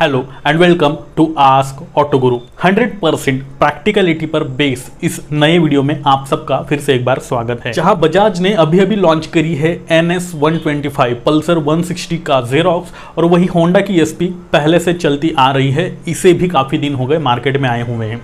Hello and welcome to ask auto guru. 100% practicality पर base इस नए वीडियो में आप सबका फिर से एक बार स्वागत है। जहां बजाज ने अभी लॉन्च करी है NS 125 पल्सर 160 का जेरोक्स और वही होंडा की SP पहले से चलती आ रही है, इसे भी काफी दिन हो गए मार्केट में आए हुए हैं।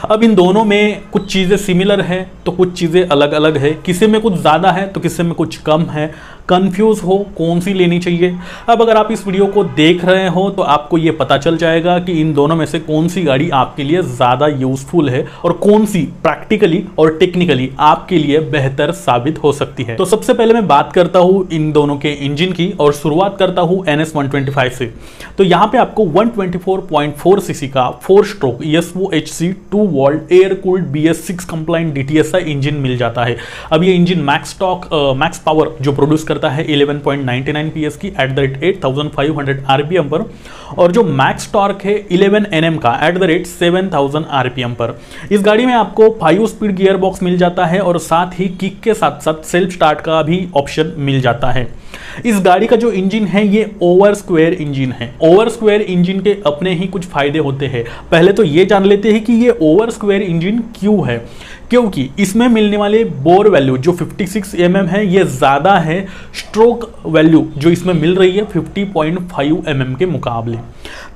अब इन दोनों में कुछ चीजें सिमिलर है तो कुछ चीजें अलग अलग है, किसी में कुछ ज्यादा है तो किसी में कुछ कम है। कंफ्यूज हो कौन सी लेनी चाहिए। अब अगर आप इस वीडियो को देख रहे हो तो आपको ये पता चल जाएगा कि इन दोनों में से कौन सी गाड़ी आपके लिए ज्यादा यूजफुल है और कौन सी प्रैक्टिकली और टेक्निकली आपके लिए बेहतर साबित हो सकती है। तो सबसे पहले मैं बात करता हूं इन दोनों के इंजन की और शुरुआत करता हूं NS 125 से। तो यहां पे आपको 124.4 सीसी का 4 stroke SOHC 2 valve air cooled BS6 compliant DTSI engine मिल जाता है। अब ये इंजन मैक्स पावर जो प्रोड्यूस करता है 11.99 PS की एट द रेट 8500 RPM पर, और जो मैक्स टॉर्क है 11 Nm का एट द रेट 7000 RPM पर। इस गाड़ी में आपको 5 स्पीड गियर बॉक्स मिल जाता है और साथ ही किक के साथ साथ सेल्फ स्टार्ट का भी ऑप्शन मिल जाता है। इस गाड़ी का जो इंजन है ये ओवर स्क्वायर इंजन है। ओवर स्क्वायर इंजन के अपने ही कुछ फायदे होते हैं। पहले तो ये जान लेते हैं कि ये ओवर स्क्वायर इंजन क्यों है। क्योंकि इसमें मिलने वाले बोर वैल्यू जो 56 mm है ये ज्यादा है स्ट्रोक वैल्यू जो इसमें मिल रही है 50.5 mm के मुकाबले।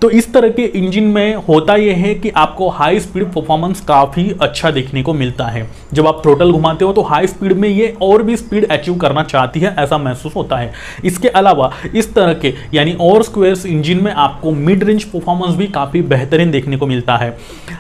तो इस तरह के इंजन में होता यह है कि आपको हाई स्पीड परफॉर्मेंस काफी अच्छा देखने को मिलता है। जब आप थ्रोटल घुमाते हो तो हाई स्पीड में ये और भी स्पीड अचीव करना चाहती है, ऐसा महसूस होता है। इसके अलावा इस तरह के यानी ओवर स्क्वायर इंजन में आपको मिड रेंज परफॉर्मेंस भी काफी बेहतरीन देखने को मिलता है।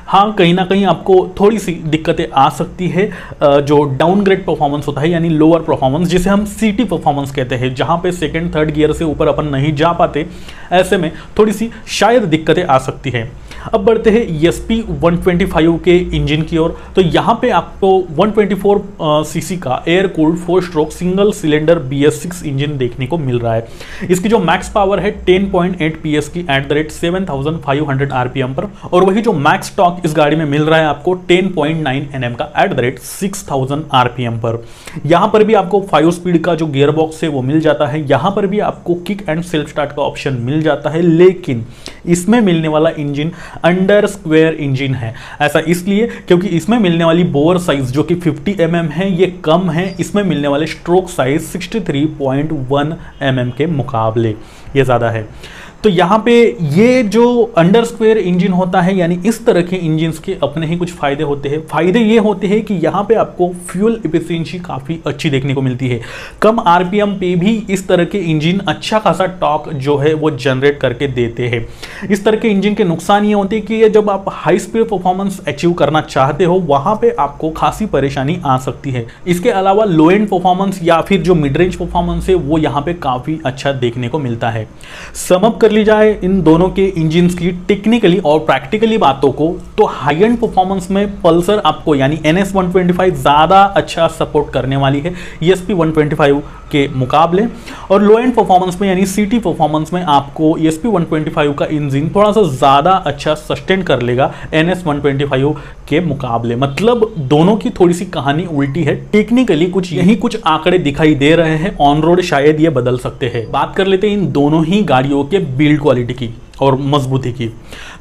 हाँ, कहीं ना कहीं आपको थोड़ी सी दिक्कतें आ सकती है जो डाउनग्रेड परफॉर्मेंस होता है यानी लोअर परफॉर्मेंस, जिसे हम CT परफॉर्मेंस कहते हैं, जहां पे सेकंड थर्ड गियर से ऊपर अपन नहीं जा पाते। ऐसे में थोड़ी सी शायद दिक्कतें आ सकती है। अब बढ़ते हैं SP 125 के इंजन की ओर। तो यहां पे आपको 124 सीसी का air cooled 4 stroke single cylinder BS6 engine देखने को मिल रहा है। इसकी जो मैक्स पावर है 10.8 PS की एट द रेट 7500 RPM पर, और वही जो मैक्स टॉर्क इस गाड़ी में मिल रहा है आपको 10.9 Nm का एट द रेट 6000 RPM पर। यहां पर भी आपको 5 स्पीड का जो गियर बॉक्स है वो मिल जाता है। यहां पर भी आपको किक एंड सेल्फ स्टार्ट का ऑप्शन मिल जाता है, लेकिन इसमें मिलने वाला इंजन अंडर स्क्वायर इंजन है। ऐसा इसलिए क्योंकि इसमें मिलने वाली बोर साइज जो कि 50 mm है ये कम है इसमें मिलने वाले स्ट्रोक साइज 63.1 mm के मुकाबले, ये ज्यादा है। तो यहाँ पे ये जो अंडर स्क्वायर इंजन होता है यानी इस तरह के इंजन्स के अपने ही कुछ फायदे होते हैं। फायदे ये होते हैं कि यहाँ पे आपको फ्यूल एफिशिएंसी काफ़ी अच्छी देखने को मिलती है। कम RPM पे भी इस तरह के इंजन अच्छा खासा टॉर्क जो है वो जनरेट करके देते हैं। इस तरह के इंजन के नुकसान ये होते हैं कि जब आप हाई स्पीड परफॉर्मेंस अचीव करना चाहते हो वहाँ पे आपको खासी परेशानी आ सकती है। इसके अलावा लो एंड परफॉर्मेंस या फिर जो मिड रेंज परफॉर्मेंस है वो यहाँ पे काफ़ी अच्छा देखने को मिलता है। सम अप ली जाए इन दोनों के इंजन्स की टेक्निकली और प्रैक्टिकली बातों को, तो हाई एंड परफॉर्मेंस में पल्सर आपको यानी NS 125 ज्यादा अच्छा सपोर्ट करने वाली है SP 125 के मुकाबले, और लो एंड परफॉर्मेंस में यानी CT परफॉर्मेंस में आपको SP 125 का इंजन थोड़ा सा ज्यादा अच्छा सस्टेन कर लेगा NS 125 के मुकाबले। मतलब दोनों की थोड़ी सी कहानी उल्टी है। टेक्निकली कुछ आंकड़े दिखाई दे रहे हैं, ऑन रोड शायद ये बदल सकते हैं। बात कर लेते हैं इन दोनों ही गाड़ियों के बिल्ड क्वालिटी की और मजबूती की।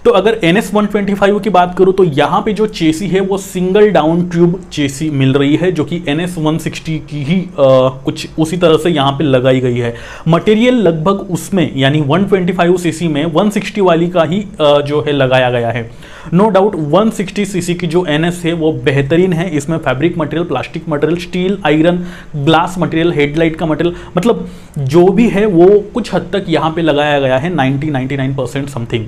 तो अगर NS 125 की बात करूं तो यहाँ पे जो चेसी है वो सिंगल डाउन ट्यूब चेसी मिल रही है जो कि NS 160 की ही कुछ उसी तरह से यहाँ पे लगाई गई है। मटेरियल लगभग उसमें यानी 125 सीसी में 160 वाली का ही जो है लगाया गया है। नो डाउट 160 सीसी की जो NS है वो बेहतरीन है। इसमें fabric material, plastic material, steel, iron, glass material, headlight का मटेरियल, मतलब जो भी है वो कुछ हद तक यहाँ पे लगाया गया है 99% समथिंग।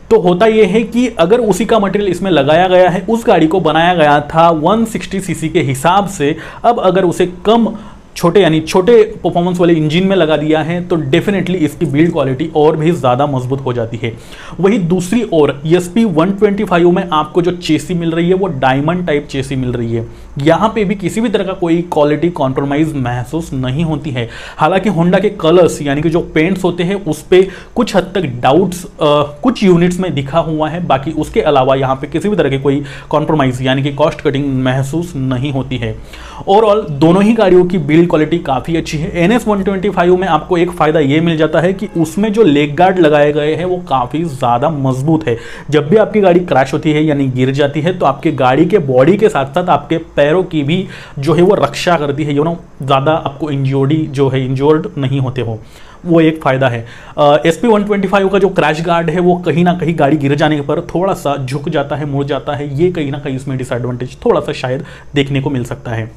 तो होता यह है कि अगर उसी का मटेरियल इसमें लगाया गया है, उस गाड़ी को बनाया गया था 160 सीसी के हिसाब से, अब अगर उसे कम छोटे यानी छोटे परफॉर्मेंस वाले इंजन में लगा दिया है तो डेफिनेटली इसकी बिल्ड क्वालिटी और भी ज़्यादा मजबूत हो जाती है। वही दूसरी ओर SP 125 में आपको जो चेसी मिल रही है वो डायमंड टाइप चेसी मिल रही है। यहाँ पे भी किसी भी तरह का कोई क्वालिटी कॉम्प्रोमाइज महसूस नहीं होती है। हालांकि होंडा के कलर्स यानी कि जो पेंट्स होते हैं उस पर कुछ हद तक डाउट्स कुछ यूनिट्स में दिखा हुआ है, बाकी उसके अलावा यहाँ पे किसी भी तरह की कोई कॉम्प्रोमाइज यानी कि कॉस्ट कटिंग महसूस नहीं होती है। ओवरऑल दोनों ही गाड़ियों की बिल्ड बिल्ड क्वालिटी काफ़ी अच्छी है। NS 125 में आपको एक फ़ायदा ये मिल जाता है कि उसमें जो लेग गार्ड लगाए गए हैं वो काफ़ी ज़्यादा मजबूत है। जब भी आपकी गाड़ी क्रैश होती है यानी गिर जाती है तो आपके गाड़ी के बॉडी के साथ साथ आपके पैरों की भी जो है वो रक्षा करती है, ज़्यादा आपको इंजोर्ड नहीं होते हो, वो एक फ़ायदा है। SP 125 का जो क्रैश गार्ड है वो कहीं ना कहीं गाड़ी गिर जाने पर थोड़ा सा झुक जाता है, मुड़ जाता है, ये कहीं ना कहीं इसमें डिसएडवांटेज थोड़ा सा शायद देखने को मिल सकता है।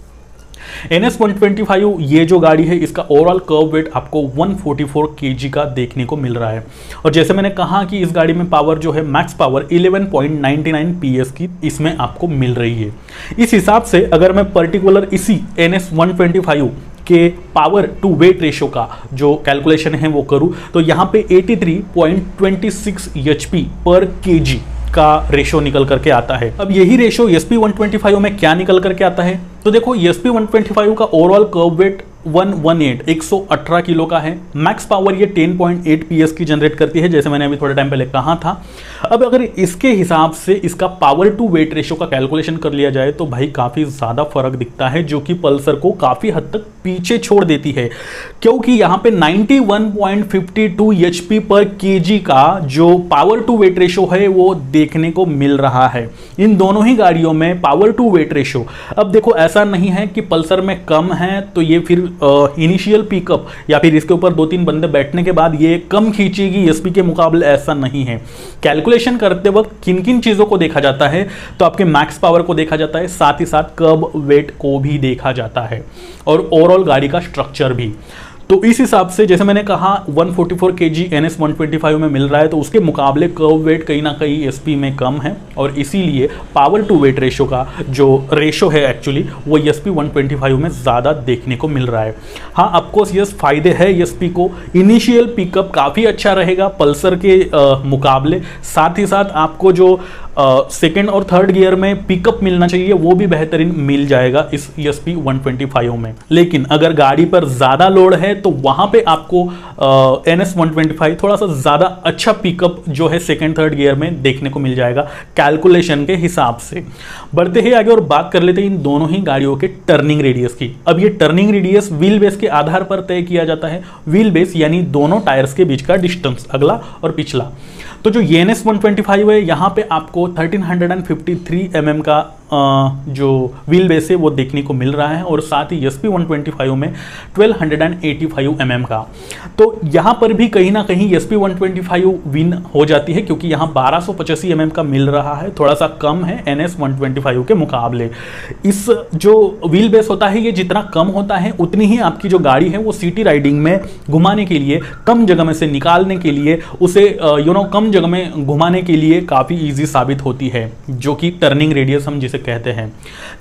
NS 125 ये जो गाड़ी है इसका ओवरऑल कर्व वेट आपको 144 kg का देखने को मिल रहा है। और जैसे मैंने कहा कि इस गाड़ी में पावर जो है मैक्स पावर 11.99 PS की इसमें आपको मिल रही है। इस हिसाब से अगर मैं पर्टिकुलर इसी NS 125 के पावर टू वेट रेशो का जो कैलकुलेशन है वो करूं तो यहाँ पे 83.26 HP पर kg का रेशो निकल करके आता है। अब यही रेशो SP 125 में क्या निकल करके आता है, तो देखो SP 125 का ओवरऑल कर्व वेट 118 किलो का है। मैक्स पावर ये 10.8 PS की जनरेट करती है, जैसे मैंने अभी थोड़े टाइम पहले कहा था। अब अगर इसके हिसाब से इसका पावर टू वेट रेशो का कैलकुलेशन कर लिया जाए तो भाई काफ़ी ज़्यादा फर्क दिखता है, जो कि पल्सर को काफ़ी हद तक पीछे छोड़ देती है, क्योंकि यहाँ पे 91.52 HP पर kg का जो पावर टू वेट रेशो है वो देखने को मिल रहा है इन दोनों ही गाड़ियों में। पावर टू वेट रेशो अब देखो ऐसा नहीं है कि पल्सर में कम है तो ये फिर इनिशियल पिकअप या फिर इसके ऊपर 2-3 बंदे बैठने के बाद ये कम खींचेगी SP के मुकाबले, ऐसा नहीं है। कैलकुलेशन करते वक्त किन किन चीज़ों को देखा जाता है, तो आपके मैक्स पावर को देखा जाता है, साथ ही साथ कर्व वेट को भी देखा जाता है और ओवरऑल गाड़ी का स्ट्रक्चर भी। तो इस हिसाब से जैसे मैंने कहा 144 kg NS 125 में मिल रहा है तो उसके मुकाबले कर्व वेट कहीं ना कहीं SP में कम है और इसीलिए पावर टू वेट रेशो का जो रेशो है एक्चुअली वो SP 125 में ज़्यादा देखने को मिल रहा है। हाँ, ऑफकोर्स यस फायदे है SP को, इनिशियल पिकअप काफ़ी अच्छा रहेगा पल्सर के मुकाबले, साथ ही साथ आपको जो सेकेंड और थर्ड गियर में पिकअप मिलना चाहिए वो भी बेहतरीन मिल जाएगा इस SP 125 में। लेकिन अगर गाड़ी पर ज़्यादा लोड है तो वहाँ पे आपको NS 125 थोड़ा सा ज़्यादा अच्छा पिकअप जो है सेकेंड थर्ड गियर में देखने को मिल जाएगा कैलकुलेशन के हिसाब से। बढ़ते ही आगे और बात कर लेते हैं इन दोनों ही गाड़ियों के टर्निंग रेडियस की। अब ये टर्निंग रेडियस व्हील बेस के आधार पर तय किया जाता है। व्हील बेस यानी दोनों टायर्स के बीच का डिस्टेंस, अगला और पिछला। तो जो NS 125 है यहाँ पे आपको 1353 mm का जो व्हील बेस है वो देखने को मिल रहा है और साथ ही SP 125 में 1285 mm का। तो यहाँ पर भी कहीं ना कहीं SP 125 विन हो जाती है, क्योंकि यहाँ 1285 mm का मिल रहा है, थोड़ा सा कम है NS 125 के मुकाबले। इस जो व्हील बेस होता है ये जितना कम होता है उतनी ही आपकी जो गाड़ी है वो सिटी राइडिंग में घुमाने के लिए, कम जगह में से निकालने के लिए, उसे कम जगह में घुमाने के लिए काफ़ी ईजी साबित होती है, जो कि टर्निंग रेडियस हम जिसे कहते हैं।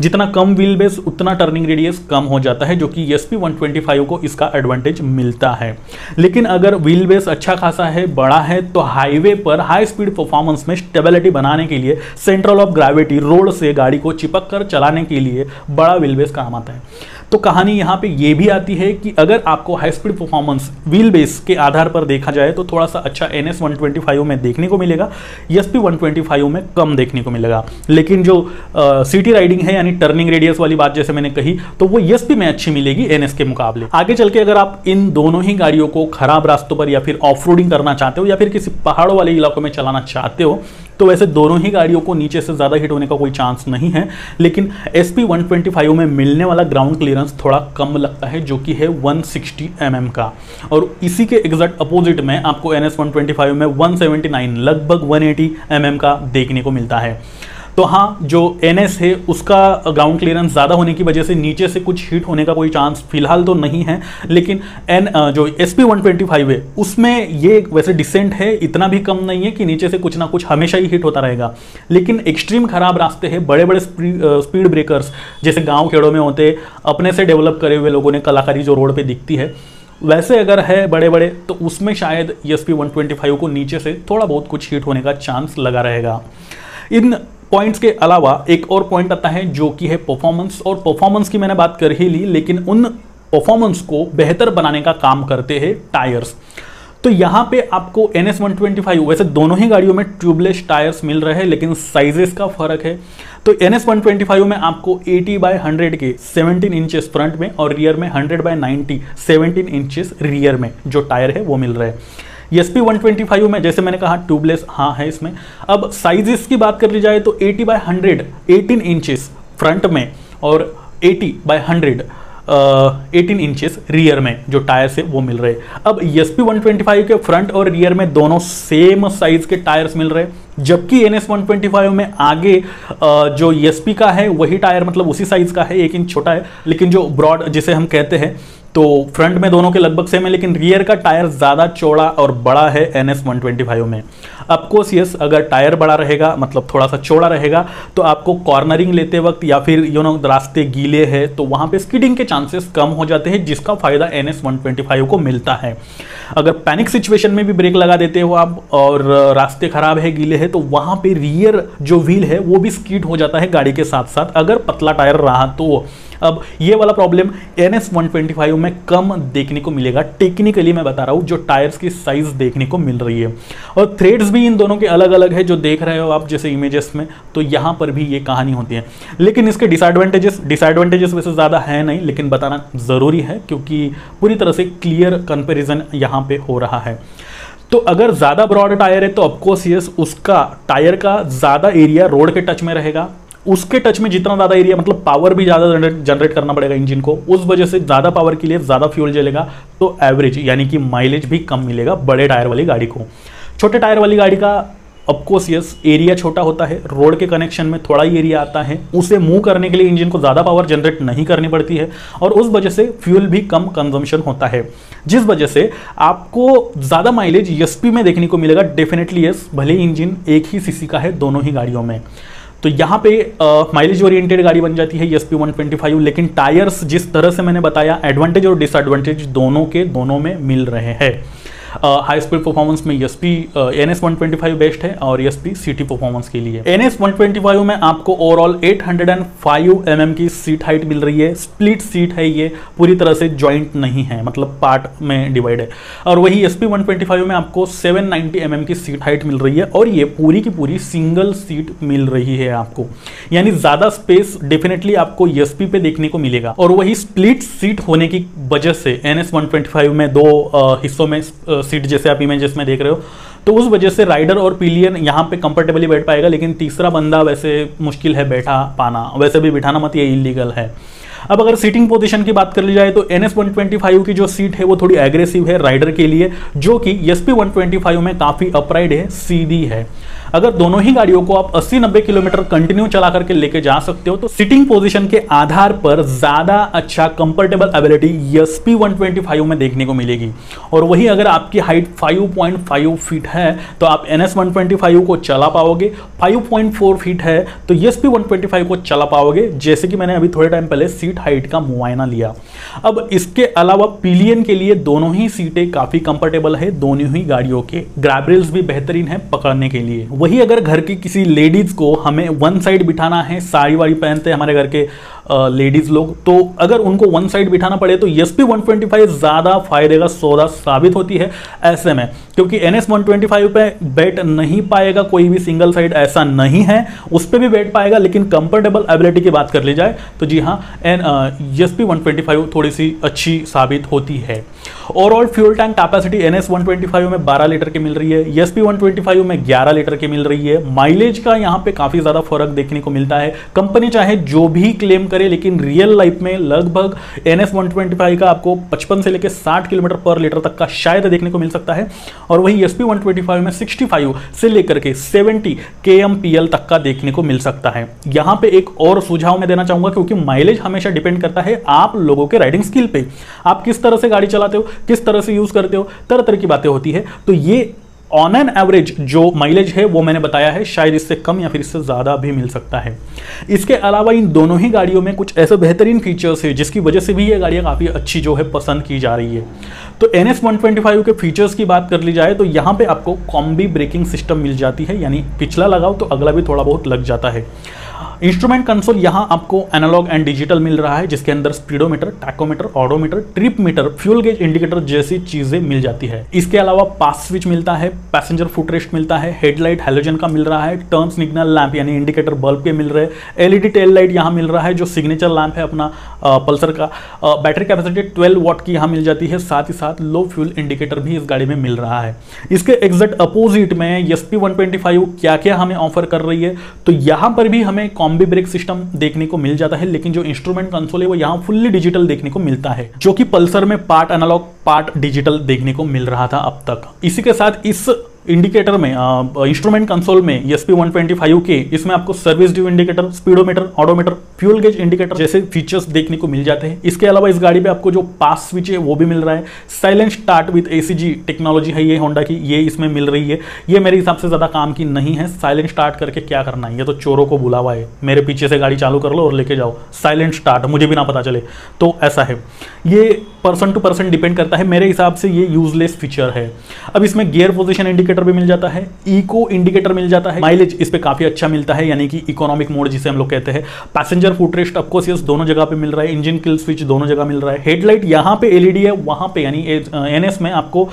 जितना कम व्हील बेस उतना टर्निंग रेडियस कम हो जाता है, जो कि SP 125 को इसका एडवांटेज मिलता है। लेकिन अगर व्हील बेस अच्छा खासा है, बड़ा है, तो हाईवे पर हाई स्पीड परफॉर्मेंस में स्टेबिलिटी बनाने के लिए, सेंट्रल ऑफ ग्रेविटी रोड से गाड़ी को चिपक कर चलाने के लिए बड़ा व्हील बेस काम आता है। तो कहानी यहाँ पे ये भी आती है कि अगर आपको high speed performance wheel base के आधार पर देखा जाए तो थोड़ा सा अच्छा NS 125 में देखने को मिलेगा, SP 125 में कम देखने को मिलेगा। लेकिन जो सिटी राइडिंग है यानी टर्निंग रेडियस वाली बात जैसे मैंने कही, तो वो SP में अच्छी मिलेगी NS के मुकाबले। आगे चल के अगर आप इन दोनों ही गाड़ियों को खराब रास्तों पर या फिर ऑफ रोडिंग करना चाहते हो या फिर किसी पहाड़ों वाले इलाकों में चलाना चाहते हो तो वैसे दोनों ही गाड़ियों को नीचे से ज़्यादा हिट होने का कोई चांस नहीं है। लेकिन SP 125 में मिलने वाला ग्राउंड क्लियरेंस थोड़ा कम लगता है, जो कि है 160 mm का, और इसी के एग्जैक्ट अपोजिट में आपको NS 125 में 179 लगभग 180 mm का देखने को मिलता है। तो हाँ, जो NS है उसका ग्राउंड क्लियरेंस ज़्यादा होने की वजह से नीचे से कुछ हिट होने का कोई चांस फिलहाल तो नहीं है। लेकिन जो SP 125 है उसमें ये वैसे डिसेंट है, इतना भी कम नहीं है कि नीचे से कुछ ना कुछ हमेशा ही हिट होता रहेगा। लेकिन एक्सट्रीम खराब रास्ते हैं, बड़े बड़े स्पीड ब्रेकर्स जैसे गाँव खेड़ों में होते, अपने से डेवलप करे हुए लोगों ने कलाकारी जो रोड पर दिखती है, वैसे अगर है बड़े बड़े तो उसमें शायद SP 125 को नीचे से थोड़ा बहुत कुछ हिट होने का चांस लगा रहेगा। इन पॉइंट्स के अलावा एक और पॉइंट आता है जो कि है परफॉर्मेंस, और परफॉर्मेंस की मैंने बात कर ही ली, लेकिन उन परफॉर्मेंस को बेहतर बनाने का काम करते हैं टायर्स। तो यहाँ पे आपको NS 125 वैसे दोनों ही गाड़ियों में ट्यूबलेस टायर्स मिल रहे हैं, लेकिन साइजेस का फर्क है। तो NS125 में आपको 80/100 के 17 इंचेस फ्रंट में और रियर में 100/90 17 इंचेस रियर में जो टायर है वो मिल रहे हैं। SP125 में जैसे मैंने कहा ट्यूबलेस हाँ है इसमें। अब साइजेस की बात कर ली जाए तो 80/100 18 इंचेस फ्रंट में और 80/100 18 इंचेस रियर में जो टायर्स है वो मिल रहे हैं। अब SP125 के फ्रंट और रियर में दोनों सेम साइज के टायर्स मिल रहे हैं, जबकि NS125 में आगे जो SP का है वही टायर मतलब उसी साइज का है, 1 इंच छोटा है, लेकिन जो ब्रॉड जिसे हम कहते हैं तो फ्रंट में दोनों के लगभग सेम है, लेकिन रियर का टायर ज़्यादा चौड़ा और बड़ा है NS125 में। ऑफकोर्स यस, अगर टायर बड़ा रहेगा मतलब थोड़ा सा चौड़ा रहेगा तो आपको कॉर्नरिंग लेते वक्त या फिर रास्ते गीले हैं तो वहाँ पे स्किडिंग के चांसेस कम हो जाते हैं, जिसका फायदा NS125 को मिलता है। अगर पैनिक सिचुएशन में भी ब्रेक लगा देते हो आप और रास्ते खराब है गीले है तो वहाँ पे रियर जो व्हील है वो भी स्किड हो जाता है गाड़ी के साथ साथ, अगर पतला टायर रहा तो। अब ये वाला प्रॉब्लम NS125 में कम देखने को मिलेगा, टेक्निकली मैं बता रहा हूँ, जो टायर्स की साइज देखने को मिल रही है। और थ्रेड्स भी इन दोनों के अलग अलग है जो देख रहे हो आप जैसे इमेजेस में, तो यहाँ पर भी ये कहानी होती है। लेकिन इसके डिसएडवांटेजेस वैसे ज़्यादा है नहीं, लेकिन बताना ज़रूरी है क्योंकि पूरी तरह से क्लियर कंपेरिजन यहाँ पे हो रहा है। तो अगर ज़्यादा ब्रॉड टायर है तो ऑफकोर्स यस, उसका टायर का ज़्यादा एरिया रोड के टच में रहेगा, उसके टच में जितना ज़्यादा एरिया मतलब पावर भी ज़्यादा जनरेट करना पड़ेगा इंजन को, उस वजह से ज़्यादा पावर के लिए ज़्यादा फ्यूल जलेगा, तो एवरेज यानी कि माइलेज भी कम मिलेगा बड़े टायर वाली गाड़ी को। छोटे टायर वाली गाड़ी का ऑफकोर्स यस एरिया छोटा होता है, रोड के कनेक्शन में थोड़ा ही एरिया आता है, उसे मूव करने के लिए इंजन को ज़्यादा पावर जनरेट नहीं करनी पड़ती है और उस वजह से फ्यूल भी कम कंजम्पशन होता है, जिस वजह से आपको ज़्यादा माइलेज SP में देखने को मिलेगा डेफिनेटली यस, भले इंजन एक ही सीसी का है दोनों ही गाड़ियों में। तो यहाँ पे माइलेज ओरिएंटेड गाड़ी बन जाती है SP125, लेकिन टायर्स जिस तरह से मैंने बताया एडवांटेज और डिसएडवांटेज दोनों के दोनों में मिल रहे हैं। हाई स्पीड परफॉर्मेंस में NS125 बेस्ट है और SP सिटी परफॉर्मेंस के लिए। NS125 में आपको ओवरऑल 805 mm की सीट हाइट मिल रही है, स्प्लिट सीट है, ये पूरी तरह से जॉइंट नहीं है मतलब पार्ट में डिवाइड है। और वही SP125 में आपको 790 mm की सीट हाइट मिल रही है और ये पूरी की पूरी सिंगल सीट मिल रही है आपको, यानी ज्यादा स्पेस डेफिनेटली आपको SP पे देखने को मिलेगा। और वही स्प्लिट सीट होने की वजह से NS125 में दो हिस्सों में सीट जैसे आप इमेजेस में देख रहे हो, तो उस वजह से राइडर और पिलियन यहाँ पे कंफर्टेबली बैठ पाएगा, लेकिन तीसरा बंदा वैसे मुश्किल है बैठा पाना, वैसे भी बिठाना मत, ये इलीगल है। अब अगर सीटिंग पोजीशन की बात कर ली जाए तो NS125 की जो सीट है वो थोड़ी एग्रेसिव है राइडर के लिए, जो कि SP125 में काफी अपराइड है, सीधी है। अगर दोनों ही गाड़ियों को आप 80-90 किलोमीटर कंटिन्यू चला करके लेके जा सकते हो तो सीटिंग पोजीशन के आधार पर ज्यादा अच्छा कंफर्टेबल एबिलिटी SP125 में देखने को मिलेगी। और वही अगर आपकी हाइट 5.5 फीट है तो आप NS125 को चला पाओगे, 5.4 फीट है तो SP125 को चला पाओगे, जैसे कि मैंने अभी थोड़े टाइम पहले सीट हाइट का मुआयना लिया। अब इसके अलावा पिलियन के लिए दोनों ही सीटें काफी कंफर्टेबल है, दोनों ही गाड़ियों के ग्रैब रेल्स भी बेहतरीन है पकड़ने के लिए। वही अगर घर की किसी लेडीज को हमें वन साइड बिठाना है, साड़ी वाड़ी पहनते हैं हमारे घर के लेडीज लोग, तो अगर उनको वन साइड बिठाना पड़े तो SP125 ज्यादा फायदे का सौदा साबित होती है ऐसे में, क्योंकि NS125 पे बैठ नहीं पाएगा कोई भी सिंगल साइड, ऐसा नहीं है, उस पर भी बैठ पाएगा, लेकिन कंफर्टेबल एबिलिटी की बात कर ली जाए तो जी हाँ SP125 थोड़ी सी अच्छी साबित होती है। Overall fuel tank capacity NS125 में 12 लीटर की मिल रही है, SP125 में 11 लीटर की मिल रही है। माइलेज का यहाँ पे काफी ज्यादा फर्क देखने को मिलता है, कंपनी चाहे जो भी क्लेम करे, लेकिन रियल लाइफ में लगभग NS125 का आपको 55 से लेकर 60 किलोमीटर पर लीटर तक का शायद देखने को मिल सकता है, और वही SP125 में 65 से लेकर के 70 kmpl तक का देखने को मिल सकता है। यहाँ पे एक और सुझाव मैं देना चाहूंगा, क्योंकि माइलेज हमेशा डिपेंड करता है आप लोगों के राइडिंग स्किल पे, आप किस तरह से गाड़ी चलाते हो, किस तरह से यूज करते हो, तरह तरह की बातें होती है। तो ये ऑन एन एवरेज जो माइलेज है वो मैंने बताया है, शायद इससे कम या फिर इससे ज़्यादा भी मिल सकता है। इसके अलावा इन दोनों ही गाड़ियों में कुछ ऐसे बेहतरीन फीचर्स है जिसकी वजह से भी ये गाड़ियाँ काफ़ी अच्छी जो है पसंद की जा रही है। तो NS125 के फीचर्स की बात कर ली जाए तो यहाँ पे आपको कॉम्बी ब्रेकिंग सिस्टम मिल जाती है, यानी पिछला लगाओ तो अगला भी थोड़ा बहुत लग जाता है। इंस्ट्रूमेंट कंसोल यहाँ आपको एनालॉग एंड डिजिटल मिल रहा है, जिसके अंदर speedometer, tachometer, odometer, trip meter, fuel gauge indicator जैसी चीजें मिल जाती है। इसके अलावा पास स्विच मिलता है, पैसेंजर फुटरेस्ट मिलता है, हेडलाइट हैलोजन का मिल रहा है, टर्न सिग्नल लैंप यानी इंडिकेटर बल्ब के मिल रहे हैं, एलईडी टेल लाइट यहाँ मिल रहा है जो सिग्नेचर लैंप है अपना पल्सर का, बैटरी कैपेसिटी 12 वॉट की यहाँ मिल जाती है, साथ ही साथ लो फ्यूल इंडिकेटर भी इस गाड़ी में मिल रहा है। इसके एग्जैक्ट अपोजिट में SP 125 क्या क्या हमें ऑफर कर रही है, तो यहाँ पर भी हमें कॉम्बी ब्रेक सिस्टम देखने को मिल जाता है, लेकिन जो इंस्ट्रूमेंट कंसोल है वो यहाँ फुल्ली डिजिटल देखने को मिलता है, जो कि पल्सर में पार्ट एनालॉग पार्ट डिजिटल देखने को मिल रहा था अब तक। इसी के साथ इस इंडिकेटर में इंस्ट्रूमेंट कंसोल में SP 125 के इसमें आपको service due indicator, speedometer, odometer, fuel gauge indicator जैसे फीचर्स देखने को मिल जाते हैं। इसके अलावा इस गाड़ी पे आपको जो पास स्विच है वो भी मिल रहा है, silent start with ACG technology है ये होंडा की, ये इसमें मिल रही है। ये मेरे हिसाब से ज्यादा काम की नहीं है, साइलेंट स्टार्ट करके क्या करना है, ये तो चोरों को बुलावा है, मेरे पीछे से गाड़ी चालू कर लो और लेके जाओ साइलेंट स्टार्ट, मुझे भी ना पता चले, तो ऐसा है। ये पर्सन टू पर्सन डिपेंड करता है, मेरे हिसाब से ये यूजलेस फीचर है। अब इसमें गियर पोजीशन इंडिकेटर भी मिल जाता है, इको इंडिकेटर मिल जाता है, माइलेज इस पे काफी अच्छा मिलता है यानी कि इकोनॉमिक मोड जिसे हम लोग कहते हैं, पैसेंजर फुटरेस्ट ऑफकोर्स यस दोनों जगह पे मिल रहा है, इंजन किल स्विच दोनों जगह मिल रहा है, हेडलाइट यहाँ पे LED है, वहां पे यानी NS में आपको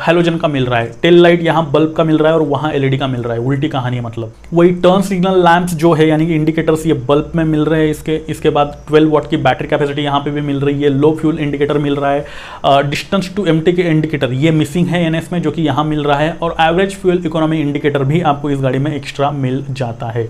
हैलोजन का मिल रहा है, टेल लाइट यहाँ बल्ब का मिल रहा है और वहां LED का मिल रहा है, उल्टी कहानी है मतलब। वही टर्न सिग्नल लैंप्स जो है यानी कि इंडिकेटर्स ये बल्ब में मिल रहे हैं इसके बाद 12 वॉट की बैटरी कैपेसिटी यहाँ पे भी मिल रही है, लो फ्यूल इंडिकेटर मिल रहा है, डिस्टेंस टू एम्प्टी के इंडिकेटर ये मिसिंग है NS में जो कि यहाँ मिल रहा है, और एवरेज फ्यूल इकोनॉमी इंडिकेटर भी आपको इस गाड़ी में एक्स्ट्रा मिल जाता है।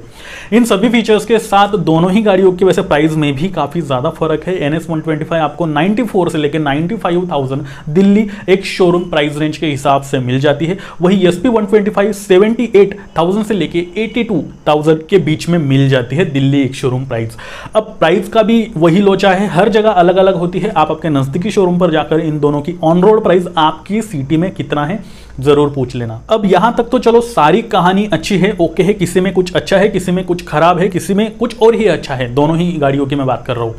इन सभी फीचर्स के साथ दोनों ही गाड़ियों की वैसे प्राइस में भी काफी ज्यादा फर्क है। NS 125 आपको 94 से लेकर 95,000 दिल्ली एक शोरूम प्राइस रेंज के हिसाब से मिल जाती है, वही SP 125 78,000 से लेके 82,000 के बीच में मिल जाती है दिल्ली एक शोरूम प्राइस। अब प्राइस का भी वही लोचा है, हर जगह अलग अलग होती है, आप आपके नजदीकी शोरूम पर जाकर इन दोनों की ऑन रोड प्राइस आपकी सिटी में कितना है जरूर पूछ लेना। अब यहां तक तो चलो सारी कहानी अच्छी है, ओके है, किसी में कुछ अच्छा है, किसी में कुछ खराब है, किसी में कुछ और ही अच्छा है, दोनों ही गाड़ियों की मैं बात कर रहा हूं।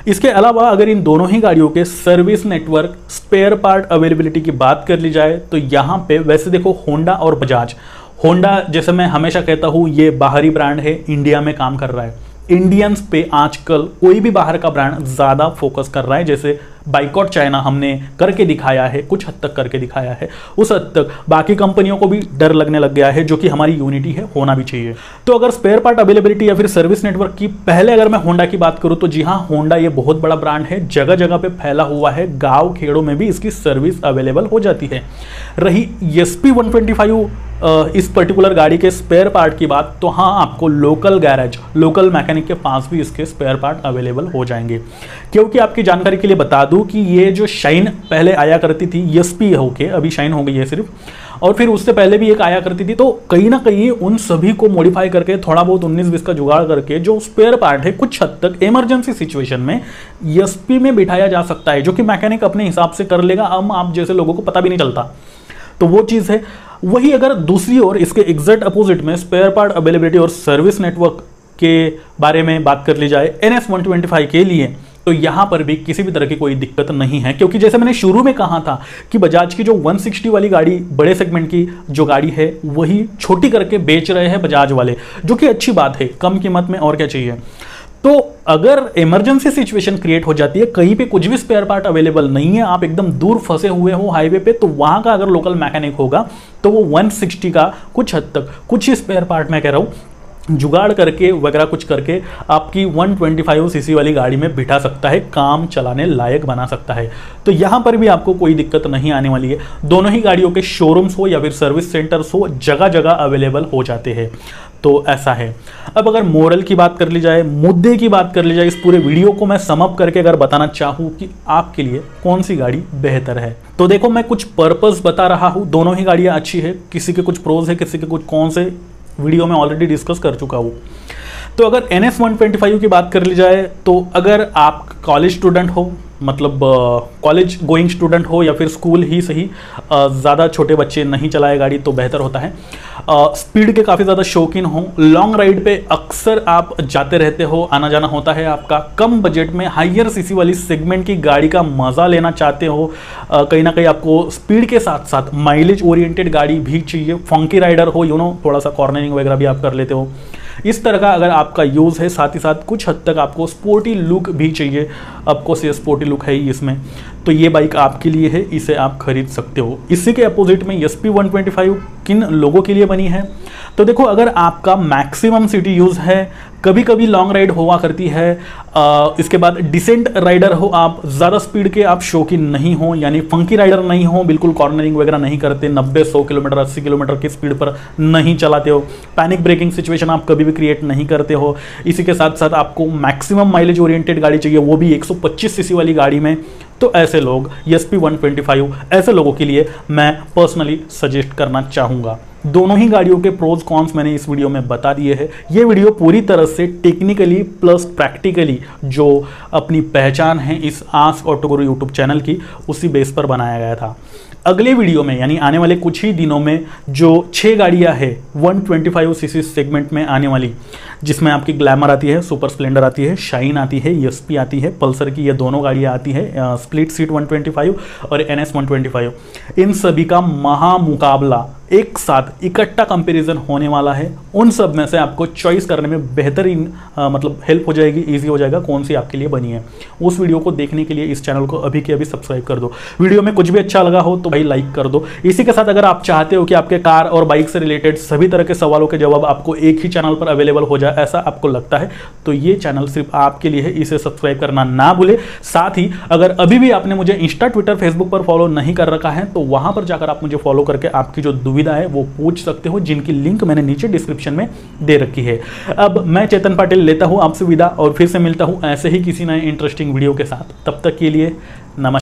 इसके अलावा अगर इन दोनों ही गाड़ियों के service network, spare part availability की बात कर ली जाए तो यहां पे वैसे देखो होंडा और बजाज, होंडा जैसे मैं हमेशा कहता हूं ये बाहरी ब्रांड है, इंडिया में काम कर रहा है, इंडियंस पे आजकल कोई भी बाहर का ब्रांड ज्यादा फोकस कर रहा है, जैसे बाइकॉट चाइना हमने करके दिखाया है, कुछ हद तक करके दिखाया है, उस हद तक बाकी कंपनियों को भी डर लगने लग गया है, जो कि हमारी यूनिटी है, होना भी चाहिए। तो अगर स्पेयर पार्ट अवेलेबिलिटी या फिर सर्विस नेटवर्क की पहले अगर मैं होंडा की बात करूं तो जी हाँ, होंडा ये बहुत बड़ा ब्रांड है, जगह जगह पे फैला हुआ है, गांव खेड़ों में भी इसकी सर्विस अवेलेबल हो जाती है। रही SP 125 इस पर्टिकुलर गाड़ी के स्पेयर पार्ट की बात, तो हाँ आपको लोकल गैरेज, लोकल मैकेनिक के पास भी इसके स्पेयर पार्ट अवेलेबल हो जाएंगे। क्योंकि आपकी जानकारी के लिए बता दूं कि ये जो शाइन पहले आया करती थी SP होके, अभी शाइन हो गई है सिर्फ, और फिर उससे पहले भी एक आया करती थी, तो कहीं ना कहीं उन सभी को मॉडिफाई करके थोड़ा बहुत 19-20 का जुगाड़ करके जो स्पेयर पार्ट है कुछ हद तक इमरजेंसी सिचुएशन में SP में बिठाया जा सकता है, जो कि मैकेनिक अपने हिसाब से कर लेगा, हम आप जैसे लोगों को पता भी नहीं चलता, तो वो चीज़ है। वही अगर दूसरी ओर इसके एग्जैक्ट अपोजिट में स्पेयर पार्ट अवेलेबिलिटी और सर्विस नेटवर्क के बारे में बात कर ली जाए NS 125 के लिए, तो यहां पर भी किसी भी तरह की कोई दिक्कत नहीं है, क्योंकि जैसे मैंने शुरू में कहा था कि बजाज की जो 160 वाली गाड़ी, बड़े सेगमेंट की जो गाड़ी है, वही छोटी करके बेच रहे हैं बजाज वाले, जो कि अच्छी बात है, कम कीमत में और क्या चाहिए। तो अगर इमरजेंसी सिचुएशन क्रिएट हो जाती है, कहीं पे कुछ भी स्पेयर पार्ट अवेलेबल नहीं है, आप एकदम दूर फंसे हुए हो हाईवे पे, तो वहां का अगर लोकल मैकेनिक होगा तो वो 160 का कुछ हद तक, कुछ ही स्पेयर पार्ट मैं कह रहा हूं, जुगाड़ करके वगैरह कुछ करके आपकी 125 सीसी वाली गाड़ी में बिठा सकता है, काम चलाने लायक बना सकता है। तो यहां पर भी आपको कोई दिक्कत नहीं आने वाली है। दोनों ही गाड़ियों के शोरूम्स हो या फिर सर्विस सेंटर्स हो, जगह जगह अवेलेबल हो जाते हैं, तो ऐसा है। अब अगर मोरल की बात कर ली जाए, मुद्दे की बात कर ली जाए, इस पूरे वीडियो को मैं समअप करके अगर बताना चाहूँ कि आपके लिए कौन सी गाड़ी बेहतर है, तो देखो मैं कुछ पर्पस बता रहा हूँ, दोनों ही गाड़ियाँ अच्छी है, किसी के कुछ प्रोज है, किसी के कुछ कौन से, वीडियो में ऑलरेडी डिस्कस कर चुका हूँ। तो अगर NS 125 की बात कर ली जाए, तो अगर आप कॉलेज स्टूडेंट हो, मतलब कॉलेज गोइंग स्टूडेंट हो या फिर स्कूल ही सही, ज़्यादा छोटे बच्चे नहीं चलाए गाड़ी तो बेहतर होता है। स्पीड के काफ़ी ज़्यादा शौकीन हो, लॉन्ग राइड पे अक्सर आप जाते रहते हो, आना जाना होता है आपका, कम बजट में हाइयर सीसी वाली सेगमेंट की गाड़ी का मज़ा लेना चाहते हो, कहीं ना कहीं आपको स्पीड के साथ साथ माइलेज ओरिएंटेड गाड़ी भी चाहिए, फंकी राइडर हो, थोड़ा सा कॉर्नरिंग वगैरह भी आप कर लेते हो, इस तरह का अगर आपका यूज़ है, साथ ही साथ कुछ हद तक आपको स्पोर्टी लुक भी चाहिए, ऑफकोर्स ये स्पोर्टी लुक है ही इसमें, तो ये बाइक आपके लिए है, इसे आप खरीद सकते हो। इसी के अपोजिट में SP 125 किन लोगों के लिए बनी है? तो देखो, अगर आपका मैक्सिमम सिटी यूज़ है, कभी कभी लॉन्ग राइड हुआ करती है, इसके बाद डिसेंट राइडर हो आप, ज़्यादा स्पीड के आप शौकीन नहीं हो, यानी फंकी राइडर नहीं हो, बिल्कुल कॉर्नरिंग वगैरह नहीं करते, 90-100 किलोमीटर 80 किलोमीटर की स्पीड पर नहीं चलाते हो, पैनिक ब्रेकिंग सिचुएशन आप कभी भी क्रिएट नहीं करते हो, इसी के साथ साथ आपको मैक्सिमम माइलेज ओरिएंटेड गाड़ी चाहिए, वो भी 125 सीसी वाली गाड़ी में, तो ऐसे लोग SP 125 ऐसे लोगों के लिए मैं पर्सनली सजेस्ट करना चाहूँगा। दोनों ही गाड़ियों के प्रोज कॉन्स मैंने इस वीडियो में बता दिए हैं। ये वीडियो पूरी तरह से टेक्निकली प्लस प्रैक्टिकली जो अपनी पहचान है इस आस्क ऑटो गुरु यूट्यूब चैनल की, उसी बेस पर बनाया गया था। अगले वीडियो में यानी आने वाले कुछ ही दिनों में जो 6 गाड़ियां हैं 125 सीसी सेगमेंट में आने वाली, जिसमें आपकी ग्लैमर आती है, सुपर स्प्लेंडर आती है, शाइन आती है, SP आती है, पल्सर की ये दोनों गाड़ियां आती है, स्प्लिट सीट 125 और NS 125, इन सभी का महामुकाबला एक साथ इकट्ठा कंपैरिजन होने वाला है। उन सब में से आपको चॉइस करने में बेहतरीन मतलब हेल्प हो जाएगी, इजी हो जाएगा कौन सी आपके लिए बनी है। उस वीडियो को देखने के लिए इस चैनल को अभी के अभी सब्सक्राइब कर दो। वीडियो में कुछ भी अच्छा लगा हो तो भाई लाइक कर दो। इसी के साथ अगर आप चाहते हो कि आपके कार और बाइक से रिलेटेड सभी तरह के सवालों के जवाब आपको एक ही चैनल पर अवेलेबल हो जाए, ऐसा आपको लगता है, तो ये चैनल सिर्फ आपके लिए है, इसे सब्सक्राइब करना ना भूले। साथ ही अगर अभी भी आपने मुझे इंस्टा, ट्विटर, फेसबुक पर फॉलो नहीं कर रखा है, तो वहां पर जाकर आप मुझे फॉलो करके आपकी जो दुविधा है वो पूछ सकते हो, जिनकी लिंक मैंने नीचे डिस्क्रिप्शन में दे रखी है। अब मैं चेतन पाटिल लेता हूं आपसे विदा और फिर से मिलता हूं ऐसे ही किसी नए इंटरेस्टिंग वीडियो के साथ। तब तक के लिए नमस्कार।